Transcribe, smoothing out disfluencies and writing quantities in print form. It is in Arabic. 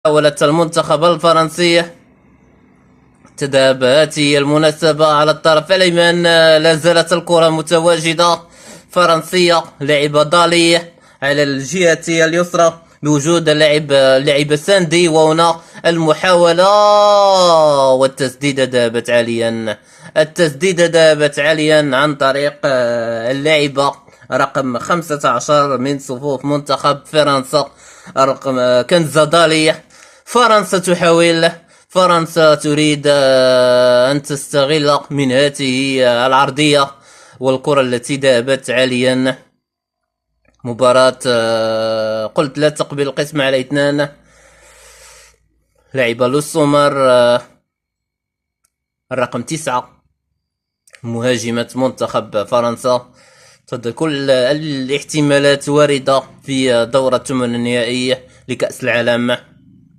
محاولة المنتخب الفرنسي. تذهب هذه المناسبة على الطرف الأيمن، لا زالت الكرة متواجدة فرنسية. لاعب دالي على الجهة اليسرى بوجود لاعب ساندي، وهنا المحاولة والتسديدة ذهبت عاليا عن طريق اللاعبة رقم 15 من صفوف منتخب فرنسا، رقم كنزة دالي. فرنسا تريد أن تستغل من هذه العرضية والكرة التي ذهبت عاليا. مباراة قلت لا تقبل القسم على 2. لعب لوسومر الرقم 9 مهاجمة منتخب فرنسا. كل الاحتمالات واردة في دورة 8 النهائي لكأس العالم.